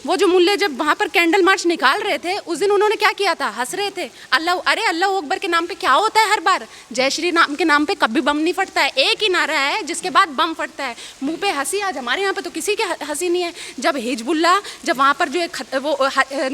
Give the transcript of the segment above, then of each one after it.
वो जो मुल्ले जब वहाँ पर कैंडल मार्च निकाल रहे थे उस दिन उन्होंने क्या किया था, हंस रहे थे। अल्लाह अकबर के नाम पे क्या होता है, हर बार जय श्री राम के नाम पे कभी बम नहीं फटता है, एक ही नारा है जिसके बाद बम फटता है। मुंह पे हंसी, आज हमारे यहाँ पे तो किसी के हंसी नहीं है। जब हिजबुल्लाह, जब वहाँ पर जो वो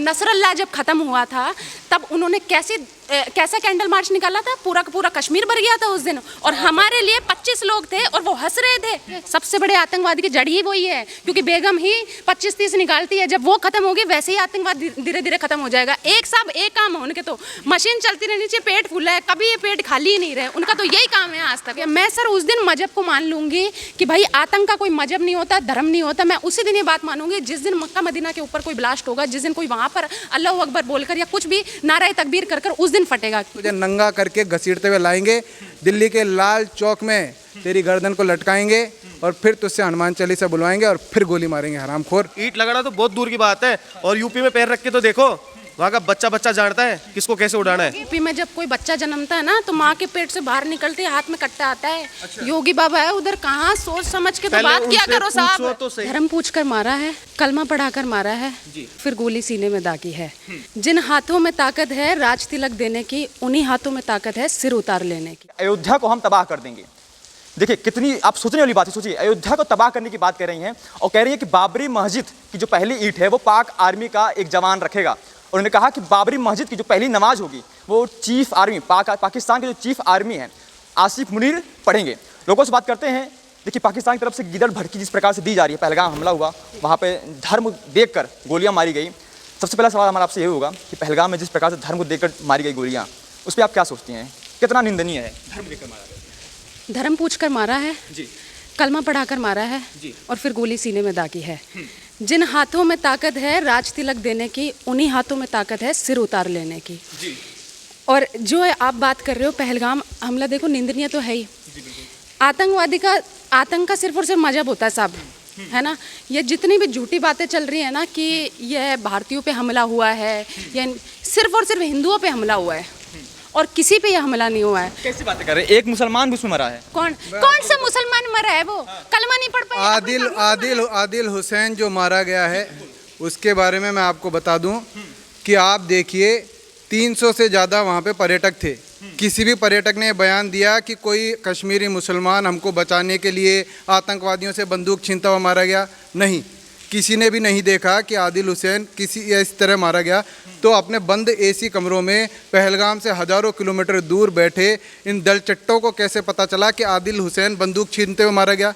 नसरल्लाह जब ख़त्म हुआ था तब उन्होंने कैसा कैंडल मार्च निकाला था, पूरा का पूरा कश्मीर भर गया था उस दिन, और हमारे लिए 25 लोग थे और वो हंस रहे थे। सबसे बड़े आतंकवादी की जड़ ही वही है, क्योंकि बेगम ही 25-30 निकालती है, जब वो खत्म होगी वैसे ही आतंकवाद धीरे धीरे खत्म हो जाएगा। एक साहब एक काम है उनके, तो मशीन चलती रहनी चाहिए, पेट फूला है, कभी ये पेट खाली ही नहीं रहे, उनका तो यही काम है आज तक। मैं सर उस दिन मजहब को मान लूंगी कि भाई आतंक का कोई मजहब नहीं होता, धर्म नहीं होता। मैं उसी दिन ये बात मानूंगी जिस दिन मक्का मदीना के ऊपर कोई ब्लास्ट होगा, जिस दिन कोई वहां पर अल्लाह अकबर बोलकर या कुछ भी नारे तकबीर कर उस दिन फटेगा। तुझे नंगा करके घसीटते हुए लाएंगे, दिल्ली के लाल चौक में तेरी गर्दन को लटकाएंगे और फिर तुझसे हनुमान चालीसा बुलवाएंगे और फिर गोली मारेंगे, हरामखोर। ईंट लगाना तो बहुत दूर की बात है, और यूपी में पैर रख के तो देखो, वहाँ का बच्चा जानता है किसको कैसे उड़ाना है। यूपी में जब कोई बच्चा जन्मता है ना तो माँ के पेट से बाहर निकलते हाथ में कट्टा आता है। अच्छा। योगी बाबा है उधर, कहाँ सोच समझ के तो बात किया करो साहब। तो धर्म पूछ कर मारा है, कलमा पढ़ाकर मारा है, फिर गोली सीने में दागी है। जिन हाथों में ताकत है राज तिलक देने की, उन्हीं हाथों में ताकत है सिर उतार लेने की। अयोध्या को हम तबाह कर देंगे। देखिए कितनी आप सोचने वाली बात है। सोचिए, अयोध्या को तबाह करने की बात कर रही हैं और कह रही है कि बाबरी मस्जिद की जो पहली ईंट है वो पाक आर्मी का एक जवान रखेगा। उन्होंने कहा कि बाबरी मस्जिद की जो पहली नमाज होगी वो चीफ आर्मी पाकिस्तान के जो चीफ आर्मी हैं आसिफ मुनीर पढ़ेंगे। लोगों से बात करते हैं। देखिए पाकिस्तान की तरफ से गीदड़ भड़की जिस प्रकार से दी जा रही है, पहलगाम हमला हुआ, वहाँ पे धर्म देखकर गोलियाँ मारी गई। सबसे पहला सवाल हमारा आपसे ये होगा कि पहलगाम में जिस प्रकार से धर्म को देखकर मारी गई गोलियाँ, उस पर आप क्या सोचती हैं, कितना निंदनीय है? धर्म देखकर मारा गया, धर्म पूछ कर मारा है जी, कलमा पढ़ाकर मारा है जी, और फिर गोली सीने में दागी है। जिन हाथों में ताकत है राज तिलक देने की, उन्हीं हाथों में ताकत है सिर उतार लेने की। जी। और जो है आप बात कर रहे हो पहलगाम हमला, देखो निंदनीय तो है ही। आतंक का सिर्फ और सिर्फ मजहब होता है साहब, है ना। ये जितनी भी झूठी बातें चल रही है ना कि यह भारतीयों पे हमला हुआ है, या सिर्फ और सिर्फ हिंदुओं पे हमला हुआ है और किसी पे यह हमला नहीं हुआ है। कैसी बातें कर रहे हैं? एक मुसलमान भी उसमें मरा है। कौन सा मुसलमान मरा है? वो कलमा नहीं पढ़ पाया। आदिल हुसैन जो मारा गया है उसके बारे में मैं आपको बता दूं कि आप देखिए 300 से ज़्यादा वहाँ पे पर्यटक थे। किसी भी पर्यटक ने बयान दिया कि कोई कश्मीरी मुसलमान हमको बचाने के लिए आतंकवादियों से बंदूक छीनता हुआ मारा गया? नहीं, किसी ने भी नहीं देखा कि आदिल हुसैन किसी इस तरह मारा गया। तो अपने बंद एसी कमरों में पहलगाम से हज़ारों किलोमीटर दूर बैठे इन दलचट्टों को कैसे पता चला कि आदिल हुसैन बंदूक छीनते हुए मारा गया?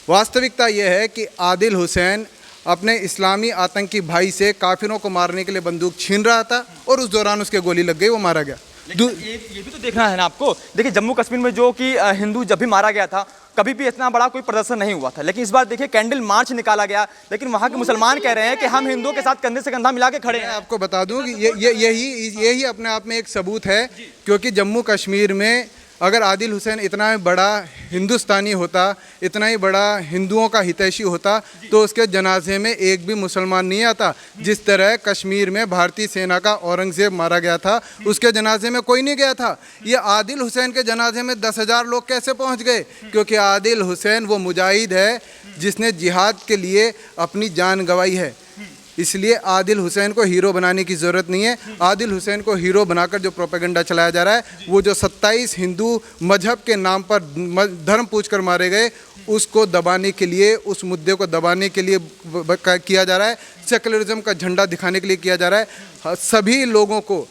वास्तविकता यह है कि आदिल हुसैन अपने इस्लामी आतंकी भाई से काफिरों को मारने के लिए बंदूक छीन रहा था और उस दौरान उसके गोली लग गई, वो मारा गया। ये भी तो देखना है ना आपको। देखिए जम्मू कश्मीर में जो कि हिंदू जब भी मारा गया था कभी भी इतना बड़ा कोई प्रदर्शन नहीं हुआ था, लेकिन इस बार देखिए कैंडल मार्च निकाला गया, लेकिन वहाँ के मुसलमान कह रहे हैं कि हम हिंदुओं के साथ कंधे से कंधा मिला के खड़े हैं। आपको बता दूं कि यही अपने आप में एक सबूत है, क्योंकि जम्मू कश्मीर में अगर आदिल हुसैन इतना बड़ा हिंदुस्तानी होता, इतना ही बड़ा हिंदुओं का हितैषी होता, तो उसके जनाजे में एक भी मुसलमान नहीं आता। जिस तरह कश्मीर में भारतीय सेना का औरंगजेब मारा गया था, उसके जनाजे में कोई नहीं गया था। ये आदिल हुसैन के जनाजे में 10,000 लोग कैसे पहुंच गए? क्योंकि आदिल हुसैन वो मुजाहिद है जिसने जिहाद के लिए अपनी जान गंवाई है। इसलिए आदिल हुसैन को हीरो बनाने की ज़रूरत नहीं है। आदिल हुसैन को हीरो बनाकर जो प्रोपेगेंडा चलाया जा रहा है, वो जो 27 हिंदू मजहब के नाम पर धर्म पूछकर मारे गए, उसको दबाने के लिए, उस मुद्दे को दबाने के लिए किया जा रहा है। सेकुलरिज्म का झंडा दिखाने के लिए किया जा रहा है। सभी लोगों को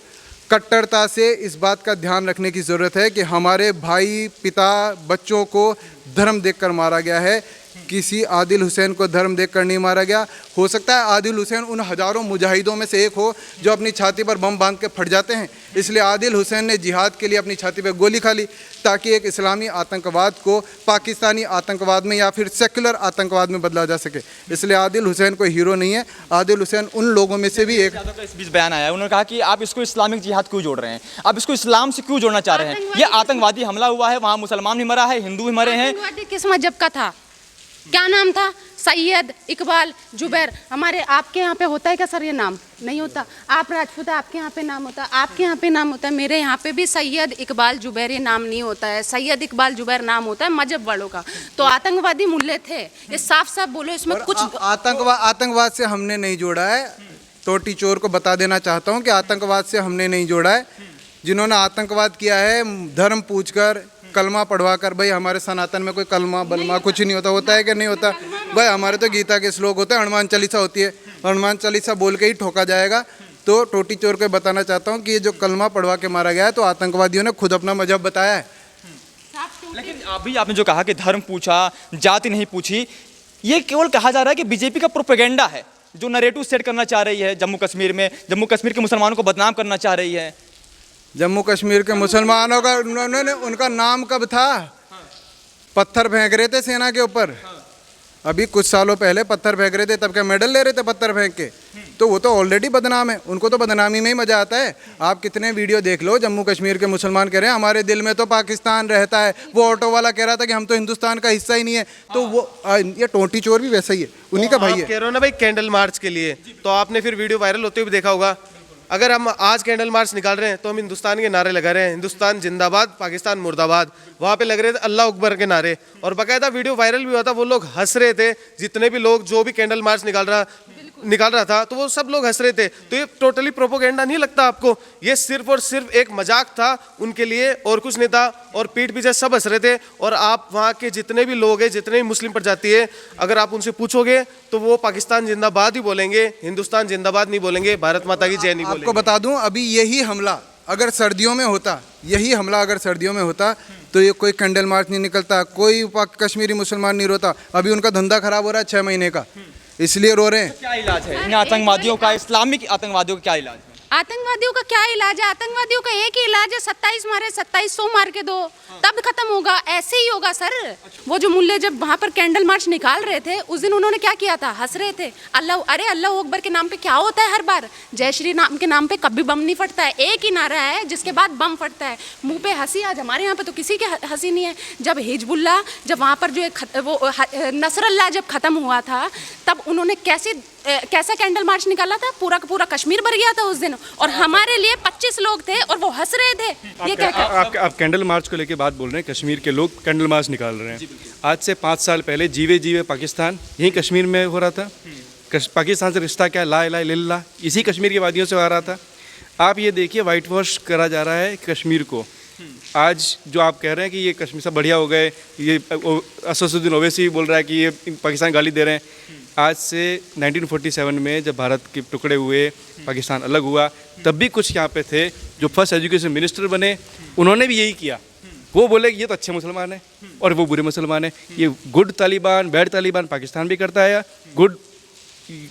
कट्टरता से इस बात का ध्यान रखने की ज़रूरत है कि हमारे भाई, पिता, बच्चों को धर्म देखकर मारा गया है। किसी आदिल हुसैन को धर्म देखकर नहीं मारा गया। हो सकता है आदिल हुसैन उन हज़ारों मुजाहिदों में से एक हो जो अपनी छाती पर बम बांध के फट जाते हैं। इसलिए आदिल हुसैन ने जिहाद के लिए अपनी छाती पर गोली खा ली, ताकि एक इस्लामी आतंकवाद को पाकिस्तानी आतंकवाद में या फिर सेकुलर आतंकवाद में बदला जा सके। इसलिए आदिल हुसैन कोई हीरो नहीं है। आदिल हुसैन उन लोगों में से भी एक। इस बीच बयान आया, उन्होंने कहा कि आप इसको इस्लामिक जिहाद क्यों जोड़ रहे हैं, आप इसको इस्लाम से क्यों जोड़ना चाह रहे हैं? ये आतंकवादी हमला हुआ है, वहाँ मुसलमान भी मरा है, हिंदू भी मरे हैं। किस मजहब का था? क्या नाम था? सैयद इकबाल जुबैर। हमारे आपके यहाँ पे होता है क्या सर ये नाम? नहीं होता। आप राजपूत है, आपके यहाँ पे नाम होता है, आपके यहाँ पे नाम होता है, मेरे यहाँ पे भी सैयद इकबाल जुबैर ये नाम नहीं होता है। सैयद इकबाल जुबैर नाम होता है मजहब वालों का। तो आतंकवादी मुल्ले थे, ये साफ साफ बोलो, इसमें कुछ आतंकवाद से हमने नहीं जोड़ा है। टोटी चोर को बता देना चाहता हूँ कि आतंकवाद से हमने नहीं जोड़ा है। जिन्होंने आतंकवाद किया है धर्म पूछकर, कलमा पढ़वा कर, भाई हमारे सनातन में कोई कलमा बलमा कुछ नहीं होता है कि नहीं होता? भाई हमारे तो गीता के श्लोक होते हैं, हनुमान चालीसा होती है, हनुमान चालीसा बोल के ही ठोका जाएगा। तो टोटी चोर को बताना चाहता हूँ कि ये जो कलमा पढ़वा के मारा गया है तो आतंकवादियों ने खुद अपना मजहब बताया है। लेकिन अभी आपने जो कहा कि धर्म पूछा, जाति नहीं पूछी, ये केवल कहा जा रहा है कि बीजेपी का प्रोपेगेंडा है जो नैरेटिव सेट करना चाह रही है जम्मू कश्मीर में, जम्मू कश्मीर के मुसलमानों को बदनाम करना चाह रही है। जम्मू कश्मीर के मुसलमानों का उनका नाम कब था? पत्थर फेंक रहे थे सेना के ऊपर, अभी कुछ सालों पहले पत्थर फेंक रहे थे, तब क्या मेडल ले रहे थे पत्थर फेंक के? तो वो तो ऑलरेडी बदनाम है, उनको तो बदनामी में ही मजा आता है। आप कितने वीडियो देख लो, जम्मू कश्मीर के मुसलमान कह रहे हैं हमारे दिल में तो पाकिस्तान रहता है। वो ऑटो वाला कह रहा था कि हम तो हिंदुस्तान का हिस्सा ही नहीं है। तो वो ये टोटी चोर भी वैसा ही है, उन्हीं का भाई आप है। कह रहे हो ना भाई कैंडल मार्च के लिए, तो आपने फिर वीडियो वायरल होते हुए देखा होगा। अगर हम आज कैंडल मार्च निकाल रहे हैं तो हम हिंदुस्तान के नारे लगा रहे हैं, हिंदुस्तान जिंदाबाद, पाकिस्तान मुर्दाबाद। वहाँ पे लग रहे थे अल्लाह अकबर के नारे, और बाकायदा वीडियो वायरल भी हुआ था। वो लोग हंस रहे थे, जितने भी लोग जो भी कैंडल मार्च निकाल रहा था, तो वो सब लोग हंस रहे थे। तो ये टोटली प्रोपोगेंडा नहीं लगता आपको? ये सिर्फ और सिर्फ एक मजाक था उनके लिए, और कुछ नहीं था। और पीठ पीछे सब हंस रहे थे। और आप वहाँ के जितने भी लोग हैं, जितने भी मुस्लिम प्रजाति है, अगर आप उनसे पूछोगे तो वो पाकिस्तान जिंदाबाद ही बोलेंगे, हिंदुस्तान जिंदाबाद नहीं बोलेंगे, भारत माता की जय नहीं बोलेंगे। आपको बता दूं, अभी यही हमला अगर सर्दियों में होता, यही हमला अगर सर्दियों में होता तो ये कोई कैंडल मार्च नहीं निकलता, कोई कश्मीरी मुसलमान नहीं रोता। अभी उनका धंधा खराब हो रहा है 6 महीने का, इसलिए रो रहे हैं। क्या इलाज है इन आतंकवादियों का, इस्लामिक आतंकवादियों का क्या इलाज है? आतंकवादियों का क्या इलाज है? आतंकवादियों का एक ही इलाज है, 27 मारे 2700 मार के दो, तब खत्म होगा। ऐसे ही होगा सर। वो जो मुल्ले जब वहाँ पर कैंडल मार्च निकाल रहे थे, उस दिन उन्होंने क्या किया था? हंस रहे थे। अरे अल्लाह अकबर के नाम पे क्या होता है हर बार? जय श्री नाम के नाम पे कभी बम नहीं फटता है, एक ही नारा है जिसके बाद बम फटता है। मुंह पे हंसी। आज हमारे यहाँ पे तो किसी के हंसी नहीं है। जब हिजबुल्लाह, जब वहाँ पर जो वो नसरल्लाह जब खत्म हुआ था, तब उन्होंने कैसा कैंडल मार्च निकाला था? पूरा का पूरा कश्मीर भर गया था उस दिन, और हमारे लिए 25 लोग थे और वो हंस रहे थे। ये क्या आप कैंडल मार्च को लेके बात बोल रहे हैं, कश्मीर के लोग कैंडल मार्च निकाल रहे हैं। आज से 5 साल पहले जीवे जीवे पाकिस्तान यही कश्मीर में हो रहा था। पाकिस्तान से रिश्ता क्या, ला इलाहा इल्लल्लाह, इसी कश्मीर की वादियों से आ रहा था। आप ये देखिए, वाइट वॉश करा जा रहा है कश्मीर को। आज जो आप कह रहे हैं कि ये कश्मीर सब बढ़िया हो गए, ये असदुद्दीन ओवैसी बोल रहा है कि ये पाकिस्तान गाली दे रहे हैं। आज से 1947 में जब भारत के टुकड़े हुए, पाकिस्तान अलग हुआ, तब भी कुछ यहाँ पे थे जो फर्स्ट एजुकेशन मिनिस्टर बने, उन्होंने भी यही किया। वो बोले कि ये तो अच्छे मुसलमान हैं और वो बुरे मुसलमान हैं। ये गुड तालिबान बैड तालिबान पाकिस्तान भी करता है, या गुड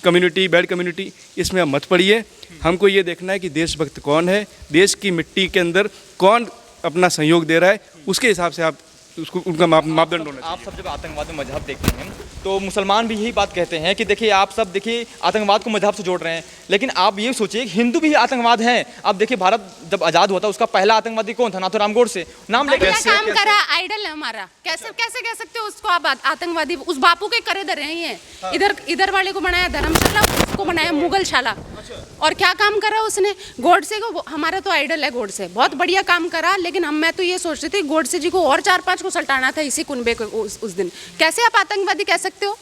कम्युनिटी बैड कम्युनिटी, इसमें आप मत पड़िए। हमको ये देखना है कि देशभक्त कौन है, देश की मिट्टी के अंदर कौन अपना सहयोग दे रहा है, उसके हिसाब से आप उसको उनका मापदंड होना चाहिए। आप सब जब आतंकवाद में मजहब देखते हैं तो मुसलमान भी यही बात कहते हैं कि देखिए आप सब देखिए आतंकवाद को मजहब से जोड़ रहे हैं, लेकिन आप ये सोचिए हिंदू भी आतंकवाद हैं। आप देखिए भारत जब आज़ाद हुआ था उसका पहला आतंकवादी कौन था? नाथूराम गोडसे। नाम लेके काम करा, आइडल है हमारा। कैसे कह सकते हो उसको आप आतंकवादी? उस बापू के करे दर हैं ये। इधर वाले को बनाया धर्मशाला, उसको बनाया मुगलशाला। और क्या काम करा उसने? गोडसे को, हमारा तो आइडल है गोडसे, बहुत बढ़िया काम करा। लेकिन मैं तो ये सोच रही थी गोडसे जी को और 4-5 को सल्टाना था इसी कुनबे को उस दिन। कैसे आप आतंकवादी कह सकते हो?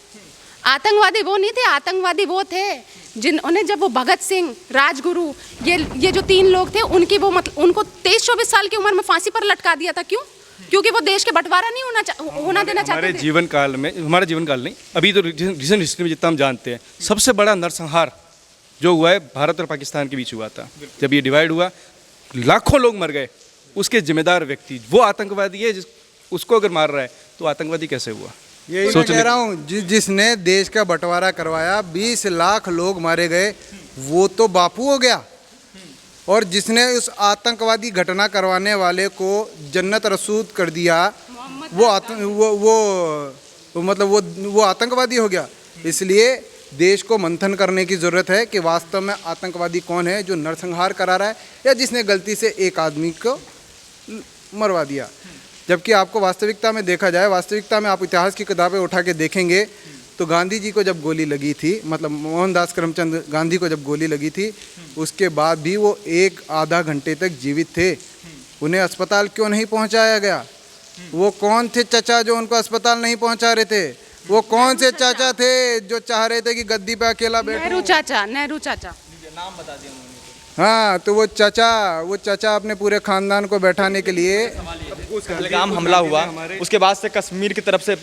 आतंकवादी वो नहीं थे, आतंकवादी वो थे जिन्होंने, जब वो भगत सिंह, राजगुरु, ये जो 3 लोग थे, उनकी वो मतलब उनको 23-24 साल की उम्र में फांसी पर लटका दिया था। क्यों? क्योंकि वो देश के बंटवारा नहीं होना देना चाहते थे। हमारे जीवन काल में, हमारा जीवन काल नहीं, अभी तो रिसेंट हिस्ट्री में जितना हम जानते हैं, सबसे बड़ा नरसंहार जो हुआ है भारत और पाकिस्तान के बीच हुआ था। जब ये डिवाइड हुआ, लाखों लोग मर गए, उसके जिम्मेदार व्यक्ति वो आतंकवादी है। उसको अगर मार रहा है तो आतंकवादी कैसे हुआ? यही मैं कह रहा हूँ, जिसने देश का बंटवारा करवाया, 20 लाख लोग मारे गए, वो तो बापू हो गया। और जिसने उस आतंकवादी घटना करवाने वाले को जन्नत रसूद कर दिया, वो आतंकवादी हो गया। इसलिए देश को मंथन करने की ज़रूरत है कि वास्तव में आतंकवादी कौन है, जो नरसंहार करा रहा है या जिसने गलती से एक आदमी को मरवा दिया। जबकि आपको वास्तविकता में देखा जाए, वास्तविकता में आप इतिहास की किताबें उठा के देखेंगे तो गांधी जी को जब गोली लगी थी, मतलब मोहनदास करमचंद गांधी को जब गोली लगी थी, उसके बाद भी वो 1-आधा घंटे तक जीवित थे। उन्हें अस्पताल क्यों नहीं पहुंचाया गया? वो कौन थे चचा जो उनको अस्पताल नहीं पहुंचा रहे थे? वो कौन से चाचा थे जो चाह रहे थे कि गद्दी पे अकेला बैठे? नेहरू चाचा। नाम बता दिया उन्होंने। हाँ, तो वो चाचा अपने पूरे खानदान को बैठाने के लिए पहलगाम हमला हुआ, उसके बाद से कश्मीर की तरफ से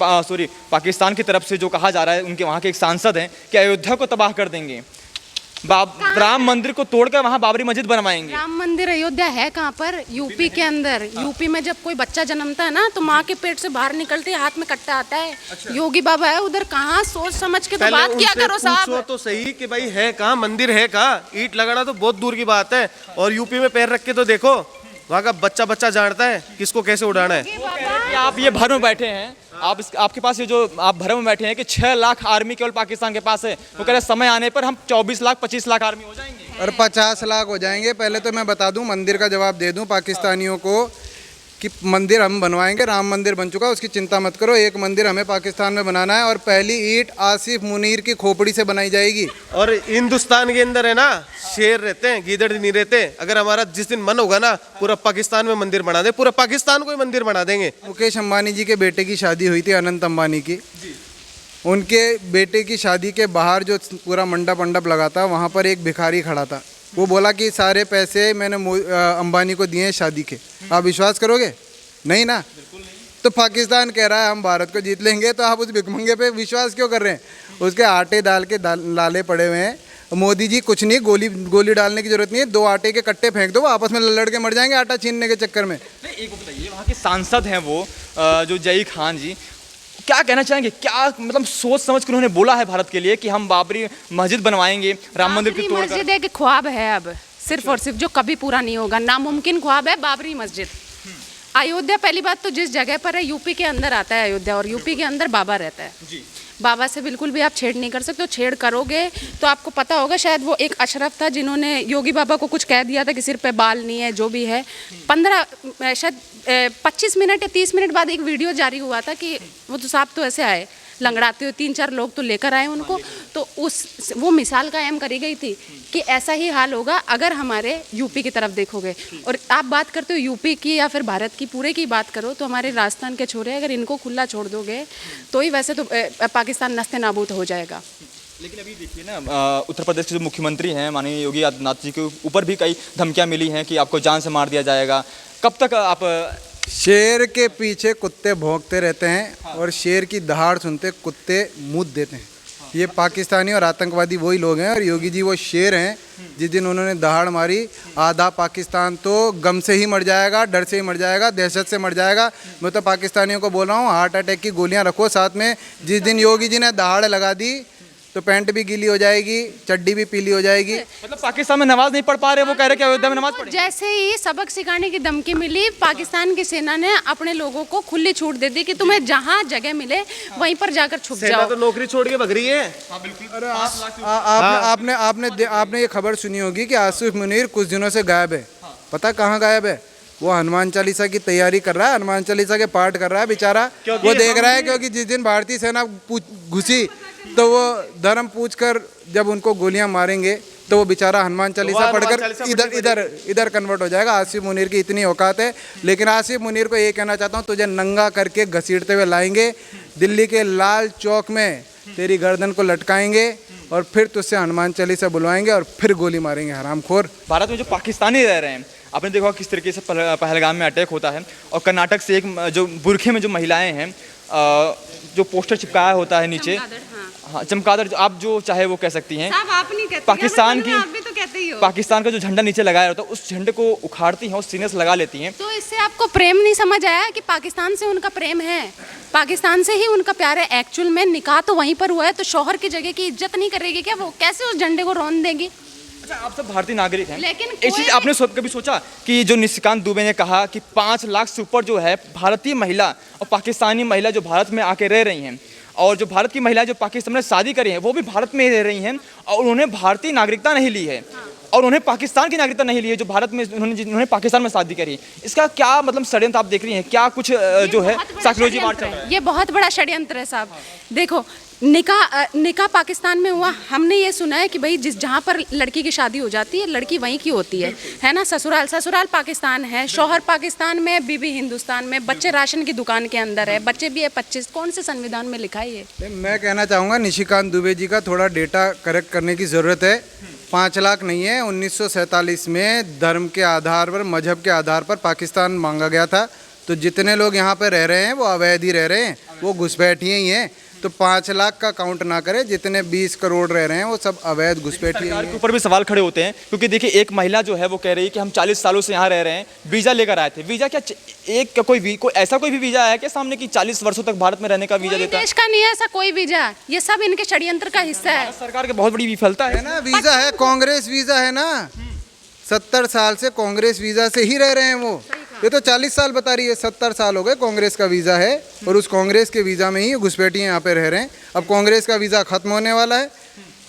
पाकिस्तान की तरफ से जो कहा जा रहा है, उनके वहाँ के एक सांसद हैं कि अयोध्या को तबाह कर देंगे, राम मंदिर को तोड़कर वहाँ बाबरी मस्जिद बनवाएंगे। राम मंदिर अयोध्या है कहाँ पर? यूपी के अंदर। यूपी में जब कोई बच्चा जन्मता है ना तो माँ के पेट से बाहर निकलते हाथ में कट्टा आता है। योगी बाबा है उधर, कहाँ सोच समझ के तो बात किया करो साहब। तो सही कि भाई है कहाँ, मंदिर है कहाँ? ईंट लगाना तो बहुत दूर की बात है। और यूपी में पैर रख के तो देखो, वहाँ का बच्चा जानता है किसको कैसे उड़ाना है। कि आप ये भर में बैठे हैं, आपके पास ये जो आप भर में बैठे हैं कि 6 लाख आर्मी केवल पाकिस्तान के पास है, वो कह रहे समय आने पर हम 24 लाख 25 लाख आर्मी हो जाएंगे और 50 लाख हो जाएंगे। पहले तो मैं बता दूं, मंदिर का जवाब दे दूं पाकिस्तानियों को कि मंदिर हम बनवाएंगे, राम मंदिर बन चुका, उसकी चिंता मत करो। एक मंदिर हमें पाकिस्तान में बनाना है और पहली ईंट आसिफ मुनीर की खोपड़ी से बनाई जाएगी। और हिंदुस्तान के अंदर है ना, शेर रहते हैं, गीदड़ नहीं रहते। अगर हमारा जिस दिन मन होगा ना, पूरा पाकिस्तान में मंदिर बना दे, पूरा पाकिस्तान को ही मंदिर बना देंगे। मुकेश अंबानी जी के बेटे की शादी हुई थी, अनंत अंबानी की। उनके बेटे की शादी के बाहर जो पूरा मंडप लगा था, वहाँ पर एक भिखारी खड़ा था। वो बोला कि सारे पैसे मैंने अंबानी को दिए हैं शादी के। आप विश्वास करोगे? नहीं ना। तो पाकिस्तान कह रहा है हम भारत को जीत लेंगे, तो आप उस भिखमंगे पे विश्वास क्यों कर रहे हैं? उसके आटे डाल के लाले पड़े हुए हैं। मोदी जी कुछ नहीं, गोली डालने की जरूरत नहीं है, 2 आटे के कट्टे फेंक दो, वो आपस में लड़ के मर जाएंगे आटा छीनने के चक्कर में। नहीं, एक बताइए, वहाँ के सांसद हैं वो जो जई खान जी, क्या कहना चाहेंगे? क्या मतलब सोच समझ कर उन्होंने बोला है भारत के लिए कि हम बाबरी मस्जिद बनवाएंगे, राम मंदिर की तोड़कर? मस्जिद एक ख्वाब है अब, सिर्फ और सिर्फ, जो कभी पूरा नहीं होगा। नामुमकिन ख्वाब है बाबरी मस्जिद। अयोध्या पहली बात तो जिस जगह पर है, यूपी के अंदर आता है अयोध्या, और यूपी के अंदर बाबा रहता है जी। बाबा से बिल्कुल भी आप छेड़ नहीं कर सकते हो। छेड़ करोगे तो आपको पता होगा, शायद वो एक अशरफ था जिन्होंने योगी बाबा को कुछ कह दिया था कि सिर पे बाल नहीं है, जो भी है। 25 मिनट या 30 मिनट बाद एक वीडियो जारी हुआ था कि वो तो साहब तो ऐसे आए लंगड़ाते हुए, 3-4 लोग तो लेकर आए उनको। तो वो मिसाल कायम करी गई थी कि ऐसा ही हाल होगा अगर हमारे यूपी की तरफ देखोगे। और आप बात करते हो यूपी की या फिर भारत की पूरे की बात करो तो हमारे राजस्थान के छोरे, अगर इनको खुला छोड़ दोगे तो ही वैसे तो पाकिस्तान नस्ते नाबूद हो जाएगा। लेकिन अभी देखिए ना, उत्तर प्रदेश के जो मुख्यमंत्री हैं माननीय योगी आदित्यनाथ जी के ऊपर भी कई धमकियां मिली हैं कि आपको जान से मार दिया जाएगा। कब तक आप? शेर के पीछे कुत्ते भौंकते रहते हैं और शेर की दहाड़ सुनते कुत्ते मुँह देते हैं। ये पाकिस्तानी और आतंकवादी वही लोग हैं, और योगी जी वो शेर हैं। जिस दिन उन्होंने दहाड़ मारी, आधा पाकिस्तान तो गम से ही मर जाएगा, डर से ही मर जाएगा, दहशत से मर जाएगा। मैं तो पाकिस्तानियों को बोल रहा हूँ, हार्ट अटैक की गोलियाँ रखो साथ में। जिस दिन योगी जी ने दहाड़ लगा दी तो पैंट भी गीली हो जाएगी, चड्डी भी पीली हो जाएगी। मतलब पाकिस्तान में नमाज नहीं पढ़ पा रहे, वो कह रहे कि अयोध्या में नमाज पढ़ें। जैसे ही सबक सिखाने की धमकी मिली, पाकिस्तान की सेना ने अपने लोगों को खुली छूट दे दी कि तुम्हें जहां जगह मिले वहीं पर जाकर छुप जाओ। तो नौकरी छोड़ के भग रही है। आपने ये खबर सुनी होगी कि आसिफ मुनीर कुछ दिनों से गायब है। पता कहाँ गायब है? वो हनुमान चालीसा की तैयारी कर रहा है, हनुमान चालीसा के पाठ कर रहा है बेचारा। वो देख रहा है क्योंकि जिस दिन भारतीय सेना घुसी तो वो धर्म पूछकर जब उनको गोलियां मारेंगे तो वो बेचारा हनुमान चालीसा पढ़कर इधर कन्वर्ट हो जाएगा। आसिफ मुनीर की इतनी औकात है। लेकिन आसिफ मुनीर को ये कहना चाहता हूँ, तुझे नंगा करके घसीटते हुए लाएंगे, दिल्ली के लाल चौक में तेरी गर्दन को लटकाएंगे और फिर तुझसे हनुमान चालीसा बुलवाएंगे और फिर गोली मारेंगे, हरामखोर। भारत में जो पाकिस्तानी रह रहे हैं, आपने देखा किस तरीके से पहलगाम में अटैक होता है, और कर्नाटक से एक जो बुरखे में जो महिलाएं हैं, जो पोस्टर चिपकाया होता है नीचे, हाँ चमगादड़, आप जो चाहे वो कह सकती हैं। आप नहीं कहते, पाकिस्तान की, आप भी तो कहते ही हो। पाकिस्तान का जो झंडा नीचे लगाया होता है, उस झंडे को उखाड़ती हैं और सीने से लगा लेती हैं। तो इससे आपको प्रेम नहीं समझ आया कि पाकिस्तान से उनका प्रेम है, पाकिस्तान से ही उनका प्यार है। एक्चुअल में निकाह तो वहीं पर हुआ है, तो शौहर की जगह की इज्जत नहीं करेगी क्या वो? कैसे उस झंडे को रौंद देगी? अच्छा, आप सब भारतीय नागरिक हैं, लेकिन एक चीज आपने कभी सोचा कि जो निशिकांत दुबे ने कहा कि 5 लाख से ऊपर जो है भारतीय महिला और पाकिस्तानी महिला जो भारत में आके रह रही हैं, और जो भारत की महिलाएं जो पाकिस्तान में शादी करी हैं वो भी भारत में ही रह रही हैं, और उन्होंने भारतीय नागरिकता नहीं ली है। और उन्हें पाकिस्तान की नागरिकता नहीं ली है, जो भारत में उन्होंने पाकिस्तान में शादी करी। इसका क्या मतलब षड्यंत्र आप देख रही हैं, क्या कुछ जो है साइकोलॉजी बात चल रहा है? ये बहुत बड़ा षड्यंत्र है साहब। देखो, निकाह पाकिस्तान में हुआ, हमने ये सुना है कि भाई जहाँ पर लड़की की शादी हो जाती है लड़की वहीं की होती है ना। ससुराल पाकिस्तान है, शौहर पाकिस्तान में, बीवी हिंदुस्तान में, बच्चे राशन की दुकान के अंदर है, बच्चे भी है 25। कौन से संविधान में लिखा है ये? मैं कहना चाहूँगा निशिकांत दुबे जी का थोड़ा डेटा करेक्ट करने की ज़रूरत है। 5 लाख नहीं है, 1947 में धर्म के आधार पर, मजहब के आधार पर पाकिस्तान मांगा गया था। तो जितने लोग यहाँ पे रह रहे हैं वो अवैध ही रह रहे हैं, वो घुसपैठिए ही हैं। तो 5 लाख का काउंट ना करें, जितने 20 करोड़ रह रहे हैं वो सब अवैध घुसपैठिए सरकार के ऊपर भी सवाल खड़े होते हैं, क्योंकि देखिए एक महिला जो है वो कह रही है कि हम 40 सालों से यहाँ रह रहे हैं, वीज़ा लेकर आए थे। वीज़ा क्या एक कोई ऐसा कोई भी वीज़ा है क्या सामने कि 40 वर्षों तक भारत में रहने का वीज़ा देता है? देश का नहीं है ऐसा कोई वीज़ा, ये सब इनके षड्यंत्र का हिस्सा है। सरकार की बहुत बड़ी विफलता है ना। वीज़ा है, कांग्रेस वीज़ा है ना। 70 साल से कांग्रेस वीज़ा से ही रह रहे हैं वो। ये तो 40 साल बता रही है, 70 साल हो गए कांग्रेस का वीज़ा है, और उस कांग्रेस के वीज़ा में ही घुसपैठिए यहाँ पे रह रहे हैं। अब कांग्रेस का वीज़ा ख़त्म होने वाला है,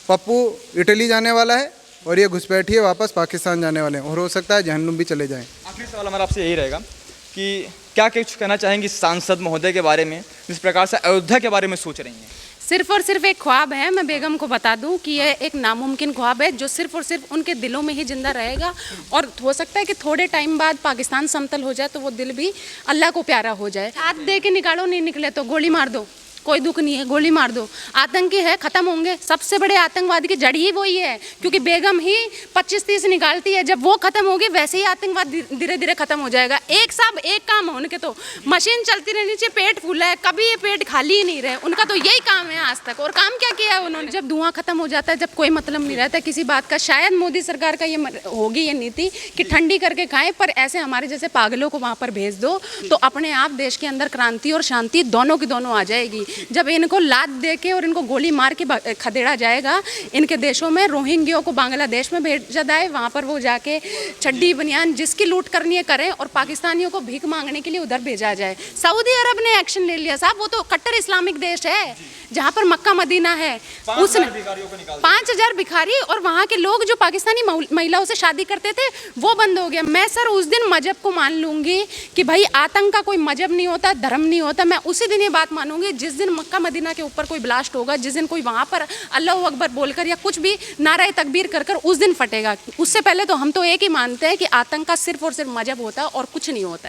पप्पू इटली जाने वाला है, और ये घुसपैठिए वापस पाकिस्तान जाने वाले हैं, और हो सकता है जहन्नुम भी चले जाएँ। आखिरी सवाल हमारा आपसे यही रहेगा कि क्या कुछ कहना चाहेंगी सांसद महोदय के बारे में, जिस प्रकार से अयोध्या के बारे में सोच रही हैं? सिर्फ और सिर्फ एक ख्वाब है। मैं बेगम को बता दूं कि ये एक नामुमकिन ख्वाब है जो सिर्फ और सिर्फ उनके दिलों में ही जिंदा रहेगा, और हो सकता है कि थोड़े टाइम बाद पाकिस्तान समतल हो जाए तो वो दिल भी अल्लाह को प्यारा हो जाए। हाथ दे के निकालो, नहीं निकले तो गोली मार दो, कोई दुख नहीं है, गोली मार दो। आतंकी है, खत्म होंगे। सबसे बड़े आतंकवादी की जड़ ही वही है, क्योंकि बेगम ही 25-30 निकालती है। जब वो खत्म होगी वैसे ही आतंकवाद धीरे धीरे खत्म हो जाएगा। एक साहब एक काम है उनके, तो मशीन चलती रहनी चाहिए, पेट फूला है, कभी ये पेट खाली ही नहीं रहे। उनका तो यही काम है आज तक। और काम क्या किया है उन्होंने? जब धुआं खत्म हो जाता है, जब कोई मतलब नहीं रहता किसी बात का, शायद मोदी सरकार का ये होगी ये नीति कि ठंडी करके खाएं, पर ऐसे हमारे जैसे पागलों को वहाँ पर भेज दो तो अपने आप देश के अंदर क्रांति और शांति दोनों की दोनों आ जाएगी। जब इनको लात दे के और इनको गोली मार के खदेड़ा जाएगा, इनके देशों में रोहिंग्यों को बांग्लादेश में भेजा जाए, वहाँ पर वो जाके चड्डी बनियान जिसकी लूट करनी है करें, और पाकिस्तानियों को भीख मांगने के लिए उधर भेजा जाए। सऊदी अरब ने एक्शन ले लिया साहब, वो तो कट्टर इस्लामिक देश है जहाँ पर मक्का मदीना है। उसने 5000 भिखारी और वहाँ के लोग जो पाकिस्तानी महिलाओं से शादी करते थे वो बंद हो गया। मैं सर उस दिन मजहब को मान लूँगी कि भाई आतंक का कोई मजहब नहीं होता, धर्म नहीं होता। मैं उसी दिन ये बात मानूंगी जिस दिन मक्का मदीना के ऊपर कोई ब्लास्ट होगा, जिस दिन कोई वहाँ पर अल्लाह अकबर बोलकर या कुछ भी नारे तकबीर कर उस दिन फटेगा। उससे पहले तो हम तो एक ही मानते हैं कि आतंक का सिर्फ और सिर्फ मजहब होता है और कुछ नहीं होता है।